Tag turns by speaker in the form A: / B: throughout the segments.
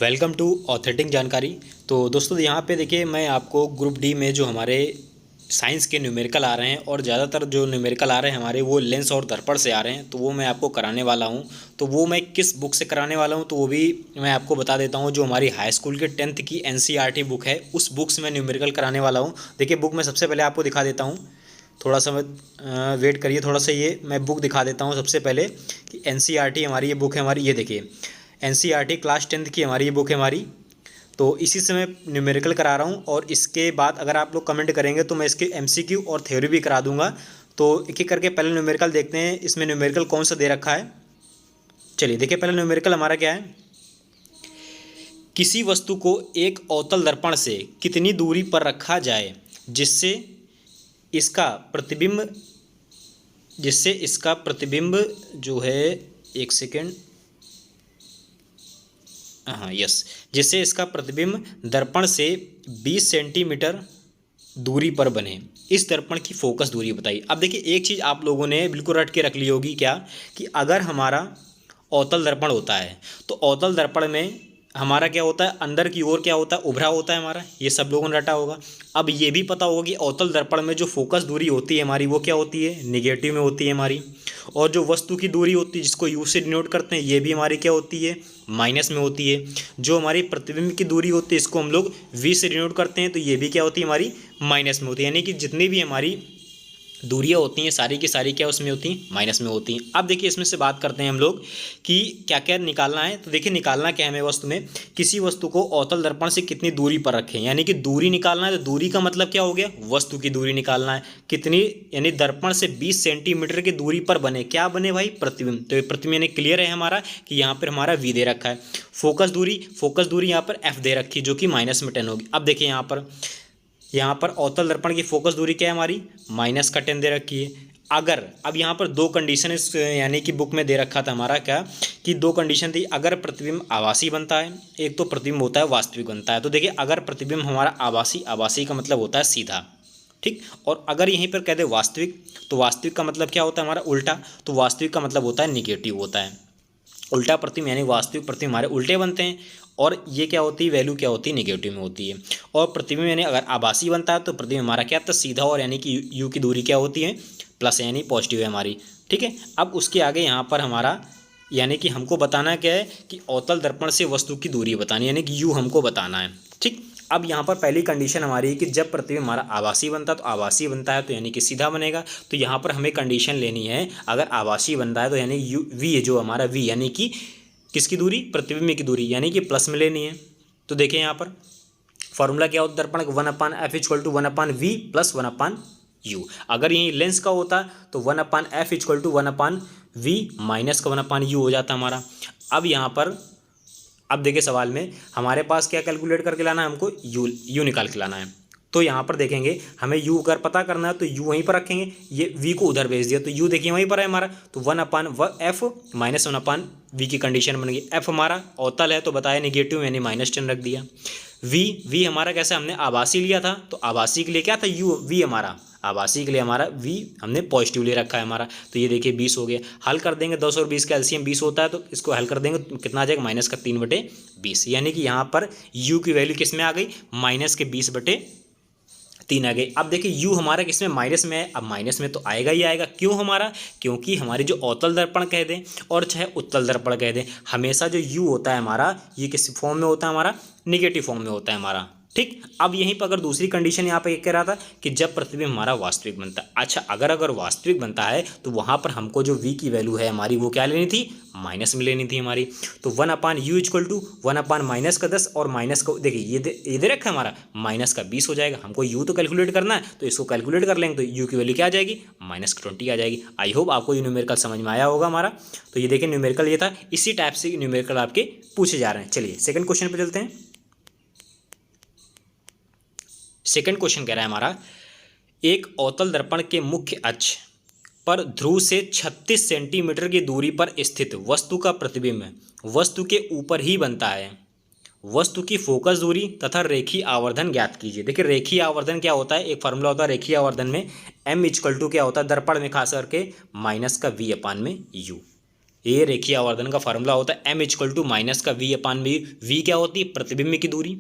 A: Welcome to authentic जानकारी। तो दोस्तों यहाँ पे देखिए, मैं आपको ग्रुप डी में जो हमारे साइंस के न्यूमेरिकल आ रहे हैं और ज़्यादातर जो न्यूमेरिकल आ रहे हैं हमारे वो लेंस और दर्पण से आ रहे हैं, तो वो मैं आपको कराने वाला हूँ। तो वो मैं किस बुक से कराने वाला हूँ तो वो भी मैं आपको बता देता हूँ। जो हमारी हाई स्कूल के 10th की NCERT बुक है उस बुक से मैं न्यूमेरिकल कराने वाला हूँ। देखिए बुक मैं सबसे पहले आपको दिखा देता हूँ, थोड़ा सा वेट करिए थोड़ा सा। ये मैं बुक दिखा देता हूँ सबसे पहले कि NCERT हमारी ये बुक है हमारी। ये देखिए NCERT क्लास 10th की हमारी ये बुक है हमारी। तो इसी से मैं न्यूमेरिकल करा रहा हूँ और इसके बाद अगर आप लोग कमेंट करेंगे तो मैं इसके MCQ और थ्योरी भी करा दूंगा। तो एक एक करके पहले न्यूमेरिकल देखते हैं, इसमें न्यूमेरिकल कौन सा दे रखा है। चलिए देखिए, पहले न्यूमेरिकल हमारा क्या है। किसी वस्तु को एक अवतल दर्पण से कितनी दूरी पर रखा जाए जिससे इसका प्रतिबिंब जो है, एक सेकेंड, हाँ यस, जिससे इसका प्रतिबिंब दर्पण से 20 सेंटीमीटर दूरी पर बने। इस दर्पण की फोकस दूरी बताइए। अब देखिए एक चीज़ आप लोगों ने बिल्कुल रट के रख ली होगी क्या, कि अगर हमारा अवतल दर्पण होता है तो अवतल दर्पण में हमारा क्या होता है, अंदर की ओर क्या होता है, उभरा होता है हमारा। ये सब लोगों ने रटा होगा। अब ये भी पता होगा कि अवतल दर्पण में जो फोकस दूरी होती है हमारी वो क्या होती है, निगेटिव में होती है हमारी। और जो वस्तु की दूरी होती है जिसको यू से डिनोट करते हैं ये भी हमारी क्या होती है, माइनस में होती है। जो हमारी प्रतिबिंब की दूरी होती है इसको हम लोग वी से डिनोट करते हैं तो ये भी क्या होती है हमारी, माइनस में होती है। यानी कि जितनी भी हमारी दूरियां होती हैं सारी की सारी क्या उसमें होती हैं, माइनस में होती हैं। अब देखिए इसमें से बात करते हैं हम लोग कि क्या क्या निकालना है। तो देखिए निकालना क्या है हमें वस्तु में, किसी वस्तु को अवतल दर्पण से कितनी दूरी पर रखें, यानी कि दूरी निकालना है। तो दूरी का मतलब क्या हो गया, वस्तु की दूरी निकालना है कितनी, यानी दर्पण से 20 सेंटीमीटर की दूरी पर बने, क्या बने भाई, प्रतिबिंब। तो ये प्रतिबिंब यानी क्लियर है हमारा कि यहाँ पर हमारा वी दे रखा है। फोकस दूरी यहाँ पर एफ दे रखी है जो कि माइनस में 10 होगी। अब देखिए यहाँ पर अवतल दर्पण की फोकस दूरी क्या है हमारी, माइनस का 10 दे रखी है। अगर अब यहाँ पर दो कंडीशन इस यानी कि बुक में दे रखा था हमारा क्या, कि दो कंडीशन थी। अगर प्रतिबिंब आभासी बनता है, एक तो प्रतिबिंब होता है वास्तविक बनता है। तो देखिए अगर प्रतिबिंब हमारा आभासी का मतलब होता है सीधा, ठीक। और अगर यहीं पर कह दे वास्तविक, तो वास्तविक का मतलब क्या होता है हमारा उल्टा। तो वास्तविक का मतलब होता है निगेटिव होता है। उल्टा प्रतिबिंब यानी वास्तविक प्रतिबिंब हमारे उल्टे बनते हैं और ये क्या होती है, वैल्यू क्या होती है, निगेटिव में होती है। और प्रतिबिंब यानी अगर आभासी बनता है तो प्रतिबिंब हमारा क्या था, सीधा, और यानी कि यू की दूरी क्या होती है, प्लस यानी पॉजिटिव है हमारी, ठीक है। अब उसके आगे यहाँ पर हमारा यानी कि हमको बताना क्या है कि अवतल दर्पण से वस्तु की दूरी बतानी, यानी कि यू हमको बताना है, ठीक। अब यहाँ पर पहली कंडीशन हमारी है कि जब प्रतिबिंब हमारा आभासी बनता है, तो आभासी बनता है तो यानी कि सीधा बनेगा। तो यहाँ पर हमें कंडीशन लेनी है, अगर आभासी बनता है तो यानी यू वी है जो हमारा वी, यानी कि किसकी दूरी, प्रतिबिंब की दूरी, यानी कि प्लस में लेनी है। तो देखिए यहाँ पर फॉर्मूला क्या होता है दर्पण का, 1/f equal to 1/v plus 1/u। अगर यही लेंस का होता तो 1/f equal to 1/v minus का 1/u हो जाता हमारा। अब यहाँ पर अब देखिए सवाल में हमारे पास क्या कैलकुलेट करके लाना है, हमको यू निकाल के लाना है। तो यहाँ पर देखेंगे हमें यू अगर पता करना है तो यू वहीं पर रखेंगे, ये वी को उधर भेज दिया तो यू देखिए वहीं पर है हमारा। तो 1/f माइनस 1/v की कंडीशन बन गई। एफ हमारा अवतल है तो बताया निगेटिव यानी -10 रख दिया। वी हमारा कैसे, हमने आभासी लिया था तो आभासी के लिए क्या था यू, वी हमारा आभासी के लिए हमारा वी हमने पॉजिटिव ले रखा है हमारा। तो ये देखिए 20 हो गया। हल कर देंगे 10 और 20 का एलसीएम 20 होता है तो इसको हल कर देंगे तो कितना आ जाएगा, -3/20। यानी कि यहाँ पर यू की वैल्यू किस में आ गई, -20/3 आ गई। अब देखिए यू हमारा किस में, माइनस में है। अब माइनस में तो आएगा ही आएगा, क्यों हमारा, क्योंकि हमारी जो अवतल दर्पण कह दें और चाहे उत्तल दर्पण कह दें, हमेशा जो यू होता है हमारा ये किस फॉर्म में होता है हमारा, निगेटिव फॉर्म में होता है हमारा, ठीक। अब यहीं पर अगर दूसरी कंडीशन यहाँ पे एक कह रहा था कि जब प्रतिबिंब हमारा वास्तविक बनता है। अच्छा अगर वास्तविक बनता है तो वहाँ पर हमको जो v की वैल्यू है हमारी वो क्या लेनी थी, माइनस में लेनी थी हमारी। तो 1/u इक्वल टू 1/-10 और माइनस का देखिए ये दे रखा है हमारा -20 हो जाएगा। हमको u तो कैलकुलेट करना है तो इसको कैलकुलेट कर लेंगे तो u की वैल्यू क्या आ जाएगी, -20 आ जाएगी। आई होप आपको ये न्यूमेरिकल समझ में आया होगा हमारा। तो ये देखिए न्यूमेरिकल ये था, इसी टाइप से न्यूमेरिकल आपके पूछे जा रहे हैं। चलिए सेकंड क्वेश्चन पे चलते हैं। सेकंड क्वेश्चन कह रहा है हमारा, एक अवतल दर्पण के मुख्य अक्ष पर ध्रुव से 36 सेंटीमीटर की दूरी पर स्थित वस्तु का प्रतिबिंब वस्तु के ऊपर ही बनता है। वस्तु की फोकस दूरी तथा रेखीय आवर्धन ज्ञात कीजिए। देखिए रेखीय आवर्धन क्या होता है, एक फार्मूला होता है रेखीय आवर्धन में, m इक्वल टू क्या होता है दर्पण में खास करके -v/u। ये रेखीय आवर्धन का फार्मूला होता है m इक्वल टू माइनस का v अपान v। v क्या होती है? प्रतिबिंब की दूरी।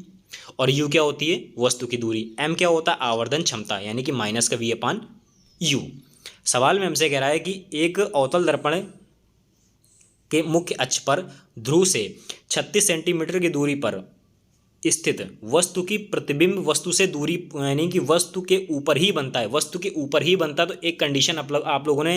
A: और u क्या होती है? वस्तु की दूरी। m क्या होता है? आवर्धन क्षमता, यानी कि माइनस का v अपान u। सवाल में हमसे कह रहा है कि एक अवतल दर्पण के मुख्य अक्ष पर ध्रुव से 36 सेंटीमीटर की दूरी पर स्थित वस्तु की प्रतिबिंब वस्तु से दूरी, यानी कि वस्तु के ऊपर ही बनता है, वस्तु के ऊपर ही बनता है। तो एक कंडीशन आप लोगों ने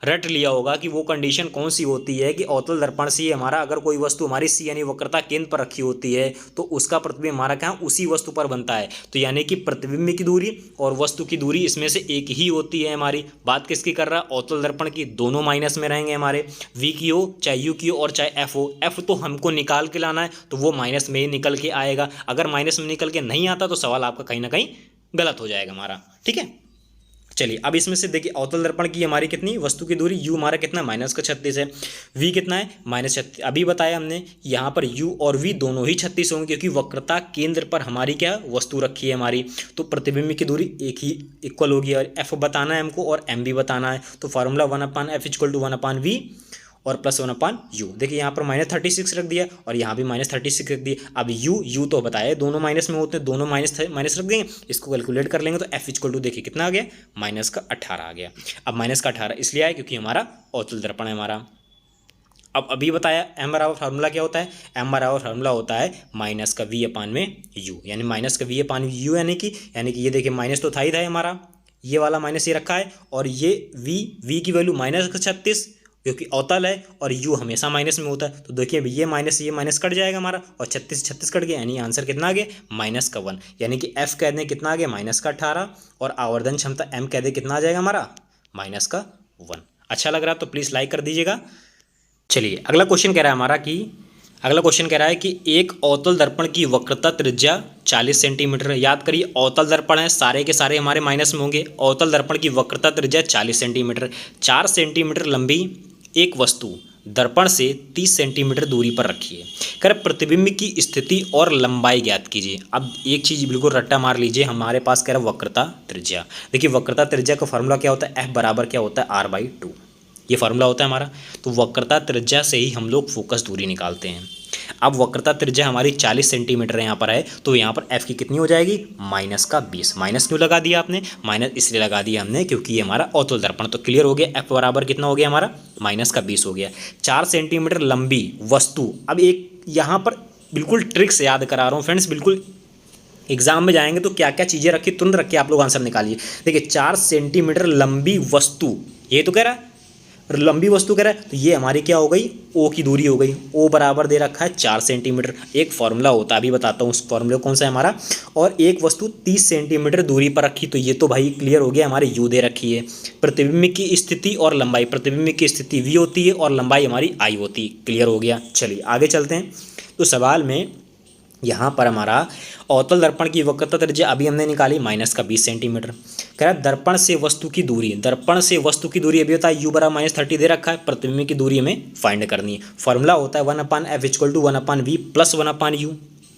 A: रट लिया होगा कि वो कंडीशन कौन सी होती है कि अवतल दर्पण से हमारा अगर कोई वस्तु हमारी सी यानी वक्रता केंद्र पर रखी होती है तो उसका प्रतिबिंब हमारा क्या उसी वस्तु पर बनता है। तो यानी कि प्रतिबिंब की दूरी और वस्तु की दूरी इसमें से एक ही होती है हमारी। बात किसकी कर रहा है? अवतल दर्पण की। दोनों माइनस में रहेंगे हमारे, वी की हो चाहे यू की हो और चाहे एफ हो। एफ तो हमको निकाल के लाना है तो वो माइनस में ही निकल के आएगा। अगर माइनस में निकल के नहीं आता तो सवाल आपका कहीं ना कहीं गलत हो जाएगा हमारा। ठीक है, चलिए अब इसमें से देखिए अवतल दर्पण की हमारी कितनी वस्तु की दूरी, u हमारा कितना माइनस का 36 है, v कितना है -36। अभी बताया हमने यहाँ पर u और v दोनों ही 36 होंगे क्योंकि वक्रता केंद्र पर हमारी क्या वस्तु रखी है हमारी। तो प्रतिबिंब की दूरी एक ही इक्वल होगी और f बताना है हमको और m भी बताना है। तो formula 1/f equal to 1/v और प्लस 1/u। देखिए यहाँ पर -36 रख दिया और यहाँ भी -36 रख दिया। अब u तो बताया दोनों माइनस में होते हैं, दोनों माइनस रख देंगे, इसको कैलकुलेट कर लेंगे तो f इक्वल टू देखिए कितना आ गया -18 आ गया। अब -18 इसलिए आया क्योंकि हमारा अवतल दर्पण है हमारा। अब अभी बताया m बराबर फार्मूला क्या होता है? m बराबर फार्मूला होता है माइनस का v अपान में u, यानी माइनस का v अपान u यानी कि ये देखिए माइनस तो था ही था हमारा, ये वाला माइनस ये रखा है और ये v की वैल्यू -36 क्योंकि अवतल है और u हमेशा माइनस में होता है। तो देखिए ये माइनस कट जाएगा हमारा और 36 कट गया, यानी आंसर कितना आ गया -1। यानी कि f कह दें कितना आ गया -18 और आवर्धन क्षमता m कह दें कितना आ जाएगा हमारा -1। अच्छा लग रहा है तो प्लीज़ लाइक कर दीजिएगा। चलिए अगला क्वेश्चन कह रहा है कि एक अवतल दर्पण की वक्रता त्रिज्या 40 सेंटीमीटर है। याद करिए अवतल दर्पण है, सारे के सारे हमारे माइनस में होंगे। अवतल दर्पण की वक्रता त्रिज्या 40 सेंटीमीटर, 4 सेंटीमीटर लंबी एक वस्तु दर्पण से 30 सेंटीमीटर दूरी पर रखी है। कर प्रतिबिंब की स्थिति और लंबाई ज्ञात कीजिए। अब एक चीज़ बिल्कुल रट्टा मार लीजिए, हमारे पास कह रहा है वक्रता त्रिज्या। देखिए वक्रता त्रिज्या का फार्मूला क्या होता है? f बराबर क्या होता है r/2, ये फार्मूला होता है हमारा। तो वक्रता त्रिज्या से ही हम लोग फोकस दूरी निकालते हैं। अब वक्रता त्रिज्या हमारी 40 सेंटीमीटर यहाँ पर है तो यहाँ पर f की कितनी हो जाएगी -20। माइनस क्यों लगा दिया आपने? माइनस इसलिए लगा दिया हमने क्योंकि ये हमारा अवतल दर्पण। तो क्लियर हो गया, f बराबर कितना हो गया हमारा -20 हो गया। 4 सेंटीमीटर लंबी वस्तु। अब एक यहाँ पर बिल्कुल ट्रिक्स याद करा रहा हूँ फ्रेंड्स, बिल्कुल एग्जाम में जाएंगे तो क्या क्या चीज़ें रखी तुरंत रख के आप लोग आंसर निकालिए। देखिए 4 सेंटीमीटर लंबी वस्तु, ये तो कह रहा है लंबी वस्तु कह रहा है तो ये हमारी क्या हो गई ओ की दूरी हो गई। ओ बराबर दे रखा है 4 सेंटीमीटर। एक फार्मूला होता है अभी बताता हूँ उस फार्मूले कौन सा है हमारा। और एक वस्तु 30 सेंटीमीटर दूरी पर रखी तो ये तो भाई क्लियर हो गया हमारी यू दे रखी है। प्रतिबिंब की स्थिति और लंबाई, प्रतिबिंब की स्थिति वी होती है और लंबाई हमारी आई होती है। क्लियर हो गया। चलिए आगे चलते हैं। तो सवाल में यहाँ पर हमारा अवतल दर्पण की वक्रता त्रिज्या अभी हमने निकाली -20 सेंटीमीटर। कह रहा है दर्पण से वस्तु की दूरी, दर्पण से वस्तु की दूरी अभी होता है u बराबर -30 दे रखा है, प्रतिबिंब की दूरी हमें फाइंड करनी है। फॉर्मूला होता है 1/f equal to 1/v plus 1/u।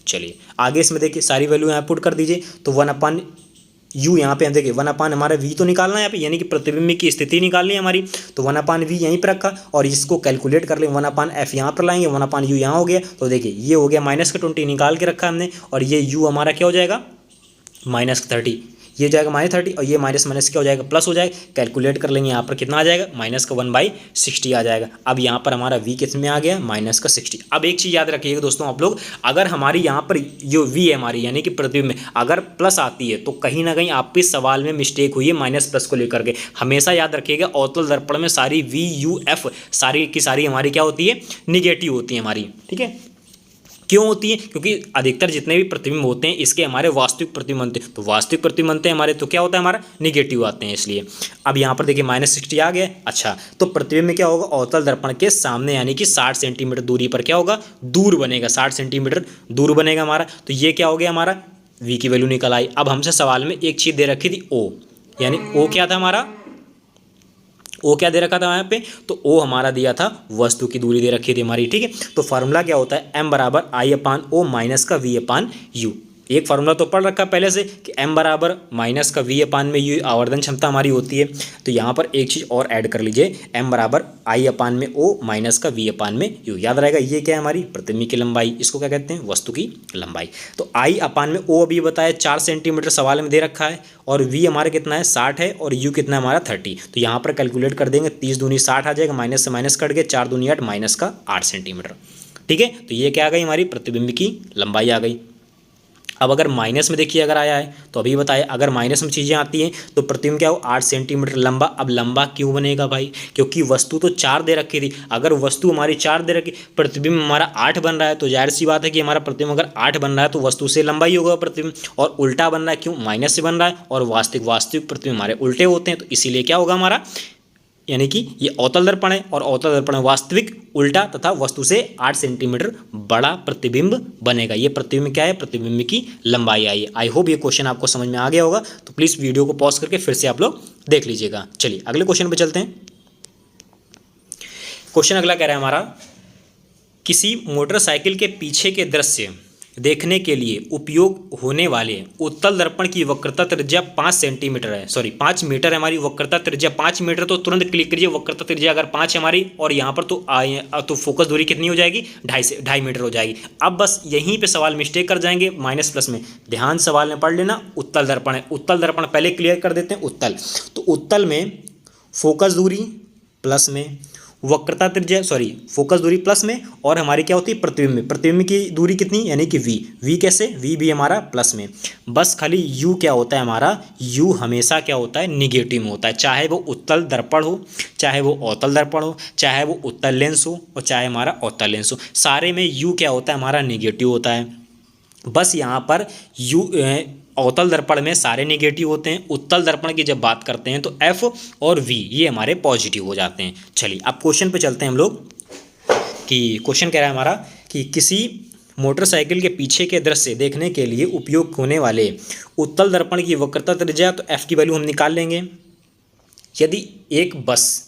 A: चलिए आगे इसमें देखिए सारी वैल्यू यहाँ पुट कर दीजिए। तो 1/u यहाँ पे हम देखिए 1/, हमारा v तो निकालना है यहाँ पे, यानी कि प्रतिबिंब की स्थिति निकालनी है हमारी। तो 1/v यहीं पर रखा और इसको कैलकुलेट कर लेंगे। 1/f यहाँ पर लाएंगे, 1/u यहाँ हो गया। तो देखिए ये हो गया -20 निकाल के रखा हमने और ये u हमारा क्या हो जाएगा -30, ये जाएगा -30 और ये माइनस क्या हो जाएगा प्लस हो जाएगा। कैलकुलेट कर लेंगे यहाँ पर कितना आ जाएगा -1/60 आ जाएगा। अब यहाँ पर हमारा v कितने में आ गया -60। अब एक चीज़ याद रखिएगा दोस्तों आप लोग, अगर हमारी यहाँ पर जो v है हमारी यानी कि प्रतिबिंब में अगर प्लस आती है तो कहीं ना कहीं आपके सवाल में मिस्टेक हुई है माइनस प्लस को लेकर के। हमेशा याद रखिएगा अवतल दर्पण में सारी v/u/f सारी की सारी हमारी क्या होती है निगेटिव होती है हमारी। ठीक है, क्यों होती है? क्योंकि अधिकतर जितने भी प्रतिबिंब होते हैं इसके हमारे वास्तविक प्रतिबिंब बनते हैं। तो वास्तविक प्रतिबिंब बनते हैं हमारे तो क्या होता है हमारा निगेटिव आते हैं इसलिए। अब यहाँ पर देखिए -60 आ गया। अच्छा तो प्रतिबिंब में क्या होगा अवतल दर्पण के सामने यानी कि 60 सेंटीमीटर दूरी पर क्या होगा दूर बनेगा, 60 सेंटीमीटर दूर बनेगा हमारा। तो ये क्या हो गया हमारा v की वैल्यू निकल आई। अब हमसे सवाल में एक चीज़ दे रखी थी o, यानी o क्या था हमारा, ओ क्या दे रखा था यहाँ पे? तो ओ हमारा दिया था वस्तु की दूरी दे रखी थी हमारी। ठीक है, तो फार्मूला क्या होता है m बराबर i/o माइनस का v/u। एक फार्मूला तो पढ़ रखा पहले से कि m बराबर माइनस का v अपान में u आवर्धन क्षमता हमारी होती है। तो यहाँ पर एक चीज़ और ऐड कर लीजिए, m बराबर i अपान में o माइनस का v अपान में u। याद रहेगा ये क्या है हमारी प्रतिबिंब की लंबाई, इसको क्या कहते हैं वस्तु की लंबाई। तो i अपान में o अभी बताया 4 सेंटीमीटर सवाल में दे रखा है, और v हमारा कितना है 60 है, और u कितना है हमारा 30। तो यहाँ पर कैलकुलेट कर देंगे, 30 दूनी 60 आ जाएगा, माइनस से माइनस कट गए, 4 दूनी 8 माइनस का 8 सेंटीमीटर। ठीक है, तो ये क्या आ गई हमारी प्रतिबिंब की लंबाई आ गई। अब अगर माइनस में देखिए अगर आया है तो अभी बताया, अगर माइनस में चीज़ें आती हैं तो प्रतिबिंब क्या हो 8 सेंटीमीटर लंबा। अब लंबा क्यों बनेगा भाई, क्योंकि वस्तु तो 4 दे रखी थी, अगर वस्तु हमारी 4 दे रखी, प्रतिबिंब हमारा 8 बन रहा है, तो जाहिर सी बात है कि हमारा प्रतिबिंब अगर 8 बन रहा है तो वस्तु से लंबा ही होगा प्रतिबिंब, और उल्टा बन रहा है क्यों, माइनस से बन रहा है, और वास्तविक प्रतिबिंब हमारे उल्टे होते हैं, तो इसीलिए क्या होगा हमारा, यानी कि ये अवतल दर्पण है, और अवतल दर्पण में वास्तविक उल्टा तथा वस्तु से 8 सेंटीमीटर बड़ा प्रतिबिंब बनेगा। ये प्रतिबिंब क्या है, प्रतिबिंब की लंबाई आई है। आई होप ये क्वेश्चन आपको समझ में आ गया होगा, तो प्लीज़ वीडियो को पॉज करके फिर से आप लोग देख लीजिएगा। चलिए अगले क्वेश्चन पे चलते हैं। क्वेश्चन अगला कह रहा है हमारा, किसी मोटरसाइकिल के पीछे के दृश्य देखने के लिए उपयोग होने वाले उत्तल दर्पण की वक्रता त्रिज्या 5 सेंटीमीटर है, सॉरी 5 मीटर है हमारी वक्रता त्रिज्या 5 मीटर। तो तुरंत क्लिक करिए, वक्रता त्रिज्या अगर 5 है हमारी, और यहाँ पर तो फोकस दूरी कितनी हो जाएगी 2.5 मीटर हो जाएगी। अब बस यहीं पे सवाल मिस्टेक कर जाएंगे माइनस प्लस में, ध्यान सवाल में पढ़ लेना। उत्तल दर्पण है, उत्तल दर्पण पहले क्लियर कर देते हैं। उत्तल, तो उत्तल में फोकस दूरी प्लस में, वक्रता त्रिज्या सॉरी फोकस दूरी प्लस में, और हमारी क्या होती है प्रतिबिंब में, प्रतिबिंब की दूरी कितनी, यानी कि v कैसे, v भी हमारा प्लस में। बस खाली u क्या होता है हमारा, u हमेशा क्या होता है निगेटिव में होता है, चाहे वो उत्तल दर्पण हो, चाहे वो अवतल दर्पण हो, चाहे वो उत्तल लेंस हो, और चाहे हमारा अवतल लेंस हो, सारे में u क्या होता है हमारा निगेटिव होता है। बस यहाँ पर u अवतल दर्पण में सारे निगेटिव होते हैं, उत्तल दर्पण की जब बात करते हैं तो F और V ये हमारे पॉजिटिव हो जाते हैं। चलिए अब क्वेश्चन पे चलते हैं हम लोग, कि क्वेश्चन कह रहा है हमारा कि किसी मोटरसाइकिल के पीछे के दृश्य देखने के लिए उपयोग होने वाले उत्तल दर्पण की वक्रता त्रिज्या, तो F की वैल्यू हम निकाल लेंगे। यदि एक बस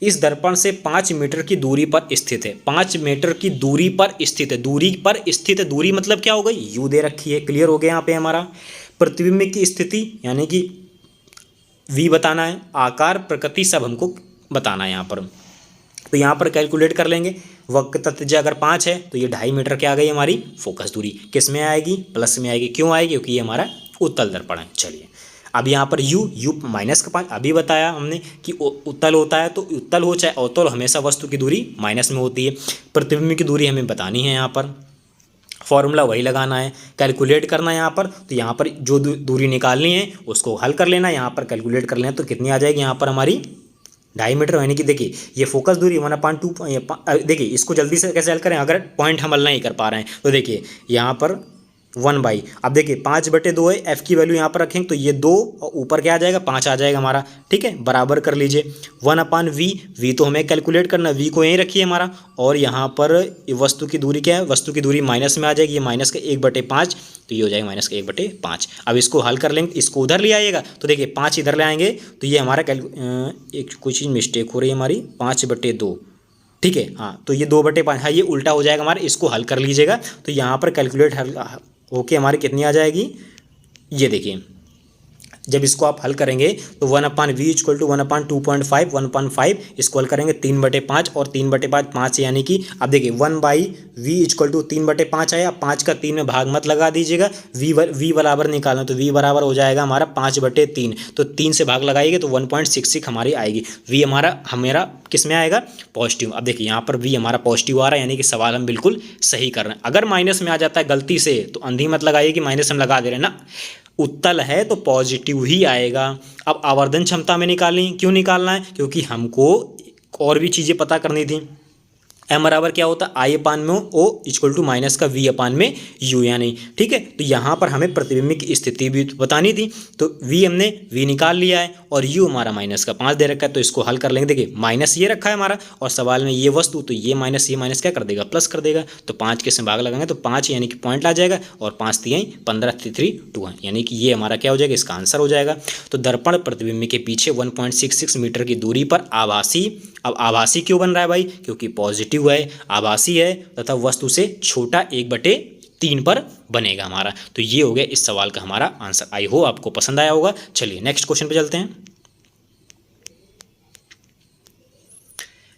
A: इस दर्पण से 5 मीटर की दूरी पर स्थित है, 5 मीटर की दूरी पर स्थित है, दूरी पर स्थित है, दूरी मतलब क्या हो गई u दे रखी है, क्लियर हो गया यहाँ पे हमारा। प्रतिबिंब की स्थिति यानी कि v बताना है, आकार प्रकृति सब हमको बताना है यहाँ पर। तो यहाँ पर कैलकुलेट कर लेंगे, वक्रता त्रिज्या अगर 5 है तो ये 2.5 मीटर क्या आ गई हमारी फोकस दूरी, किस में आएगी प्लस में आएगी, क्यों आएगी क्योंकि ये हमारा उत्तल दर्पण है। चलिए अब यहाँ पर u माइनस का 5, अभी बताया हमने कि उत्तल होता है तो उत्तल हो चाहे अवतल, हमेशा वस्तु की दूरी माइनस में होती है। प्रतिबिंब की दूरी हमें बतानी है, यहाँ पर फॉर्मूला वही लगाना है, कैलकुलेट करना है यहाँ पर। तो यहाँ पर जो दूरी निकालनी है उसको हल कर लेना, यहाँ पर कैलकुलेट कर लेना, तो कितनी आ जाएगी यहाँ पर हमारी 2.5 मीटर। यानी कि देखिए ये फोकस दूरी 1/2, देखिए इसको जल्दी से कैसे हल करें, अगर पॉइंट हम हल नहीं कर पा रहे हैं तो देखिए यहाँ पर 1/, अब देखिए 5/2 है, F की वैल्यू यहाँ पर रखेंगे तो ये 2 और ऊपर क्या आ जाएगा 5 आ जाएगा हमारा। ठीक है, बराबर कर लीजिए 1/v, v तो हमें कैलकुलेट करना, v को यहीं रखिए हमारा, और यहाँ पर वस्तु की दूरी क्या है, वस्तु की दूरी माइनस में आ जाएगी, ये माइनस का 1/5, तो ये हो जाएगा माइनस का 1/5। अब इसको हल कर लेंगे, इसको उधर ले आइएगा तो देखिए 5 इधर ले आएंगे तो ये हमारा एक कुछ चीज़ मिस्टेक हो रही है हमारी, 5/2, ठीक है हाँ, तो ये 2/5, हाँ ये उल्टा हो जाएगा हमारा, इसको हल कर लीजिएगा। तो यहाँ पर कैलकुलेट हल ओके हमारी कितनी आ जाएगी, ये देखिए जब इसको आप हल करेंगे तो 1/v इक्वल टू 1/2.5, 1/5 इसको हल करेंगे 3/5, और 3/5 5, यानी कि अब देखिए 1/v इक्वल टू 3/5 आया। 5 का 3 में भाग मत लगा दीजिएगा, v बराबर निकालना, तो v बराबर हो जाएगा हमारा 5/3, तो 3 से भाग लगाइएगा तो 1.66 हमारी आएगी। v हमारा किस में आएगा पॉजिटिव। अब देखिए यहाँ पर v हमारा पॉजिटिव आ रहा है, यानी कि सवाल हम बिल्कुल सही कर रहे हैं। अगर माइनस में आ जाता है गलती से तो अंधी मत लगाइए कि माइनस हम लगा दे रहे हैं ना, उत्तल है तो पॉजिटिव ही आएगा। अब आवर्धन क्षमता में निकालनी, क्यों निकालना है, क्योंकि हमको और भी चीज़ें पता करनी थी। m बराबर क्या होता है I/में o इक्वल टू माइनस का v/में u, यानी ठीक है। तो यहाँ पर हमें प्रतिबिंब की स्थिति भी बतानी थी, तो v हमने v निकाल लिया है, और u हमारा माइनस का 5 दे रखा है, तो इसको हल कर लेंगे। देखिए माइनस ये रखा है हमारा, और सवाल में ये वस्तु, तो ये माइनस क्या कर देगा प्लस कर देगा, तो 5 के से भाग लगाएंगे तो 5 यानी कि पॉइंट आ जाएगा, और 5 3 15 3 2, यानी कि ये हमारा क्या हो जाएगा, इसका आंसर हो जाएगा। तो दर्पण प्रतिबिंब के पीछे 1.66 मीटर की दूरी पर आभासी, अब आभासी क्यों बन रहा है भाई, क्योंकि पॉजिटिव है, आभासी है तथा वस्तु से छोटा 1/3 3 पर बनेगा हमारा। तो ये हो गया इस सवाल का हमारा आंसर। आई होप आपको पसंद आया होगा। चलिए नेक्स्ट क्वेश्चन पे चलते हैं।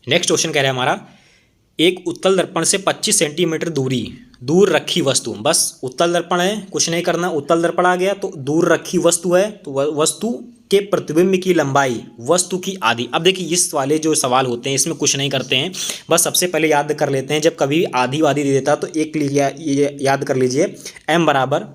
A: नेक्स्ट क्वेश्चन कह रहा है हमारा, एक उत्तल दर्पण से 25 सेंटीमीटर दूर रखी वस्तु, बस उत्तल दर्पण है, कुछ नहीं करना, उत्तल दर्पण आ गया तो दूर रखी वस्तु है, तो वस्तु के प्रतिबिंब की लंबाई वस्तु की आधी। अब देखिए इस वाले जो सवाल होते हैं इसमें कुछ नहीं करते हैं, बस सबसे पहले याद कर लेते हैं, जब कभी आधी वाधी दे देता तो एक याद कर लीजिए m बराबर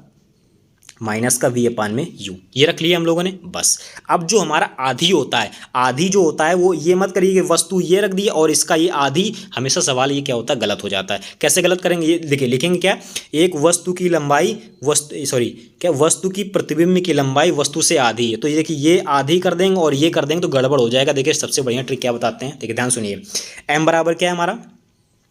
A: माइनस का v अपान में u, ये रख लिया हम लोगों ने बस। अब जो हमारा आधी होता है, आधी जो होता है वो ये मत करिए कि वस्तु ये रख दी और इसका ये आधी, हमेशा सवाल ये क्या होता है गलत हो जाता है। कैसे गलत करेंगे, ये देखिए लिखेंगे क्या, एक वस्तु की लंबाई वस्तु की प्रतिबिंब की लंबाई वस्तु से आधी है, तो ये देखिए ये आधी कर देंगे और ये कर देंगे तो गड़बड़ हो जाएगा। देखिए सबसे बढ़िया ट्रिक क्या बताते हैं, देखिए ध्यान सुनिए। m बराबर क्या है हमारा,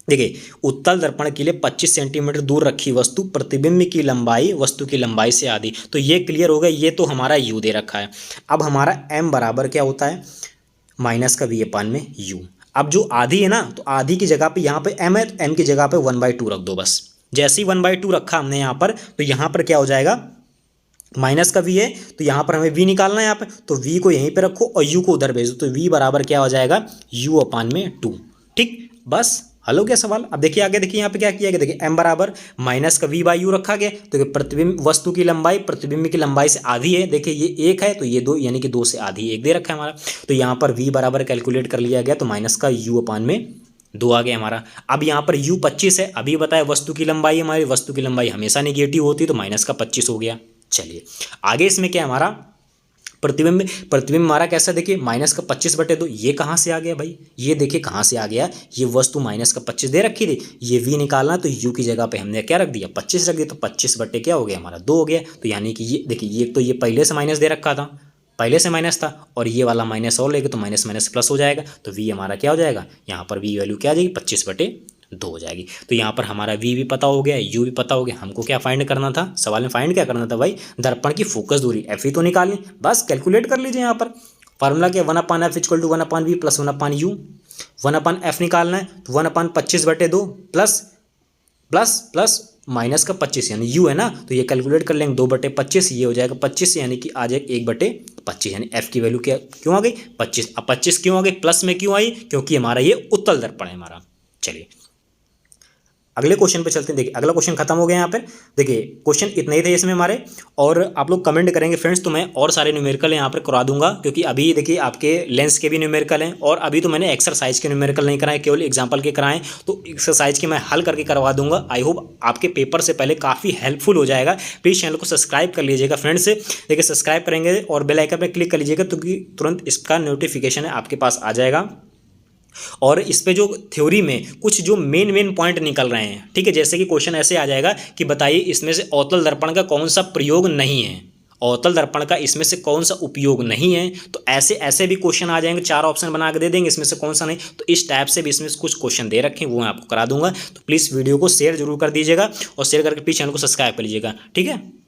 A: देखिए उत्तल दर्पण के लिए 25 सेंटीमीटर दूर रखी वस्तु प्रतिबिंब की लंबाई वस्तु की लंबाई से आधी, तो ये क्लियर हो गया, ये तो हमारा u दे रखा है। अब हमारा m बराबर क्या होता है, माइनस का v अपान में u। अब जो आधी है ना, तो आधी की जगह पे यहाँ पे m है, तो m की जगह पे 1/2 रख दो बस। जैसे ही 1/2 रखा हमने यहाँ पर, तो यहाँ पर क्या हो जाएगा, माइनस का v है तो यहाँ पर हमें v निकालना है यहाँ पे, तो v को यहीं पे रखो और u को उधर भेजो, तो v बराबर क्या हो जाएगा, u अपान में 2। ठीक, बस हल हो गया सवाल। अब देखिए आगे, देखिए यहाँ पे क्या किया गया, देखिए m बराबर माइनस का v बाई u रखा गया, तो प्रतिबिंब वस्तु की लंबाई प्रतिबिंब की लंबाई से आधी है, देखिए ये 1 है तो ये 2, यानी कि 2 से आधी 1 दे रखा है हमारा। तो यहाँ पर v बराबर कैलकुलेट कर लिया गया, तो माइनस का u अपान में 2 आ गया हमारा। अब यहाँ पर u 25 है, अभी बताया वस्तु की लंबाई, हमारी वस्तु की लंबाई हमेशा नेगेटिव होती है, तो माइनस का 25 हो गया। चलिए आगे इसमें क्या हमारा प्रतिबिंब हमारा कैसा, देखिए माइनस का 25/2, ये कहाँ से आ गया भाई, ये देखिए कहाँ से आ गया, ये वस्तु माइनस का 25 दे रखी थी, ये v निकालना, तो u की जगह पे हमने क्या रख दिया, 25 रख दिया, तो 25 बटे क्या हो गया हमारा 2 हो गया। तो यानी कि ये देखिए, ये तो ये पहले से माइनस दे रखा था, पहले से माइनस था, और ये वाला माइनस और लेके तो माइनस माइनस प्लस हो जाएगा, तो v हमारा क्या हो जाएगा, यहाँ पर v वैल्यू क्या आ जाएगी, 25/2 हो जाएगी। तो यहाँ पर हमारा v भी पता हो गया, u भी पता हो गया। हमको क्या फाइंड करना था, सवाल में फाइंड क्या करना था भाई, दर्पण की फोकस दूरी f ही तो निकालनी, बस कैलकुलेट कर लीजिए। यहाँ पर फार्मूला क्या, 1/f = 1/v plus 1/u, 1/f निकालना है, तो 1/25/2 प्लस प्लस प्लस माइनस का 25 यानी u है ना, तो ये कैलकुलेट कर लेंगे, 2/25, ये हो जाएगा 25, यानी कि आ जाएगा 1/25, यानी f की वैल्यू क्या क्यों आ गई, 25। अब 25 क्यों आ गई, प्लस में क्यों आई, क्योंकि हमारा ये उत्तल दर्पण है हमारा। चलिए अगले क्वेश्चन पे चलते हैं। देखिए अगला क्वेश्चन खत्म हो गया यहाँ पे, देखिए क्वेश्चन इतने ही थे इसमें हमारे, और आप लोग कमेंट करेंगे फ्रेंड्स तो मैं और सारे न्यूमेरिकल यहाँ पर करा दूंगा, क्योंकि अभी देखिए आपके लेंस के भी न्यूमेरिकल हैं, और अभी तो मैंने एक्सरसाइज के न्यूमेरिकल नहीं कराए, केवल एग्जाम्पल के कराएं, तो एक्सरसाइज के मैं हल करके करवा दूंगा। आई होप आपके पेपर से पहले काफ़ी हेल्पफुल हो जाएगा। प्लीज़ चैनल को सब्सक्राइब कर लीजिएगा फ्रेंड्स, देखिए सब्सक्राइब करेंगे और बेल आइकन पर क्लिक कर लीजिएगा, तो तुरंत इसका नोटिफिकेशन है आपके पास आ जाएगा। और इस पे जो थ्योरी में कुछ जो मेन पॉइंट निकल रहे हैं, ठीक है, जैसे कि क्वेश्चन ऐसे आ जाएगा कि बताइए इसमें से अवतल दर्पण का कौन सा प्रयोग नहीं है, अवतल दर्पण का इसमें से कौन सा उपयोग नहीं है, तो ऐसे भी क्वेश्चन आ जाएंगे, 4 ऑप्शन बना के दे देंगे, इसमें से कौन सा नहीं, तो इस टाइप से भी इसमें से कुछ क्वेश्चन दे रखे हैं, वो मैं आपको करा दूंगा। तो प्लीज़ वीडियो को शेयर जरूर कर दीजिएगा और शेयर करके प्लीज़ चैनल को सब्सक्राइब कर लीजिएगा, ठीक है।